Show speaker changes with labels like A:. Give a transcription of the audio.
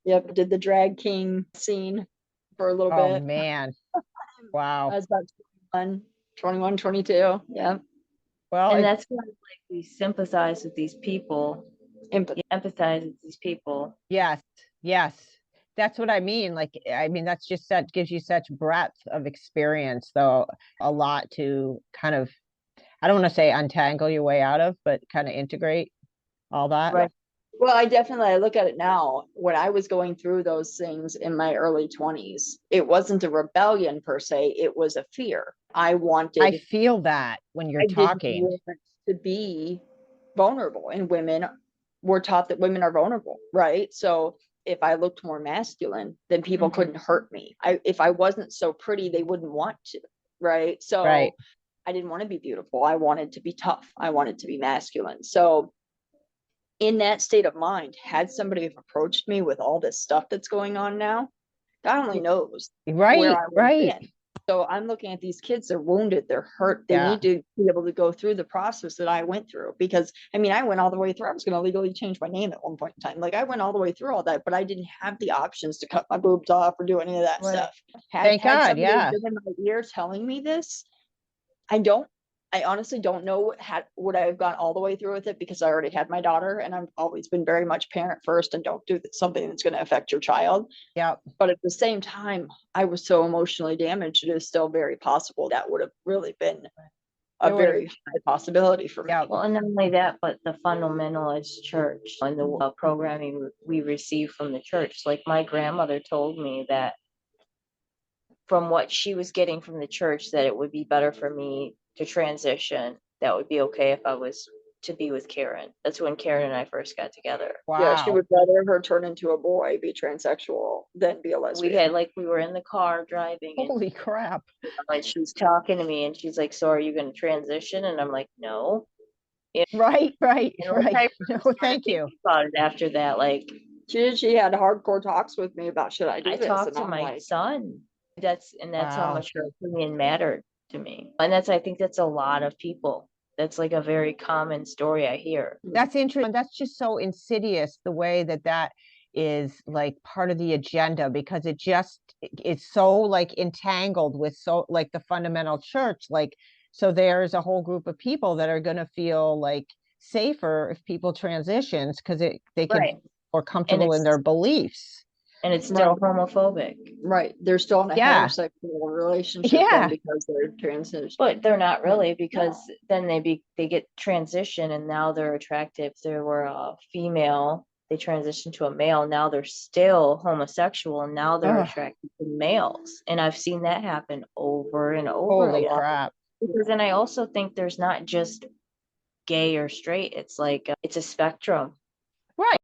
A: Yep. Did the drag king scene for a little
B: Oh
A: bit.
B: man. Wow.
A: I was about 21, 22. Yeah.
B: Well,
C: And that's why like we sympathize with these people,
A: Empathy.
C: empathize with these people.
B: yes, yes. That's what I mean. Like, I mean, that's just that gives you such breadth of experience, though, a lot to kind of, I don't want to say untangle your way out of, but kind of integrate all that.
C: Right.
A: Well, I look at it now. When I was going through those things in my early 20s, it wasn't a rebellion per se, it was a fear. I
B: feel that when you're
A: didn't
B: talking.
A: want to be vulnerable, and women were taught that women are vulnerable, right? So if I looked more masculine, then people couldn't hurt me. If I wasn't so pretty, they wouldn't want to, right? So
B: Right.
A: I didn't want to be beautiful. I wanted to be tough. I wanted to be masculine. So in that state of mind, had somebody have approached me with all this stuff that's going on now, God only knows where
B: Right,
A: I would have
B: right.
A: been. So I'm looking at these kids, they're wounded, they're hurt. They
B: Yeah.
A: need to be able to go through the process that I went through, because I mean, I went all the way through. I was going to legally change my name at one point in time. Like I went all the way through all that, but I didn't have the options to cut my boobs off or do any of that
C: Right.
A: stuff.
B: Thank God,
A: somebody
B: yeah.
A: been in my ear telling me this, I honestly don't know would I have gone all the way through with it, because I already had my daughter, and I've always been very much parent first and don't do something that's going to affect your child.
B: Yep.
A: But at the same time, I was so emotionally damaged, it is still very possible that would have really been a very high possibility for me.
B: Yep.
C: Well, and not only that, but the fundamentalist church and the programming we receive from the church. Like my grandmother told me that from what she was getting from the church, that it would be better for me to transition. That would be okay if I was to be with Karen. That's when Karen and I first got together.
B: Wow.
A: Yeah, she would rather her turn into a boy, be transsexual, than be a lesbian.
C: We were in the car driving,
B: Holy crap.
C: and she's talking to me, and she's like, "So are you going to transition?" And I'm like, "No."
B: Right, right,
C: You know,
B: right. No, thank you.
C: About it after that, like
A: She had hardcore talks with me about, should I do
C: I
A: this?
C: talked
A: And
C: to
A: I'm
C: my
A: like,
C: son. That's how
B: Wow.
C: much her opinion mattered to me. And I think that's a lot of people. That's like a very common story I hear.
B: That's interesting. That's just so insidious, the way that is like part of the agenda, because it's so like entangled with so like the fundamental church. Like, so there's a whole group of people that are going to feel like safer if people transitions, because they can
C: Right.
B: feel more comfortable in their beliefs.
C: And it's still homophobic.
A: right, they're still in a
B: Yeah.
A: heterosexual relationship
B: Yeah.
A: then, because they're transition.
C: But they're not really, because then they get transition, and now they're attractive. If they were a female, they transition to a male. Now they're still homosexual, and now they're
B: Ugh.
C: attracted to males. And I've seen that happen over and over.
B: Holy crap.
C: Because then I also think there's not just gay or straight. It's like it's a spectrum.
B: Right.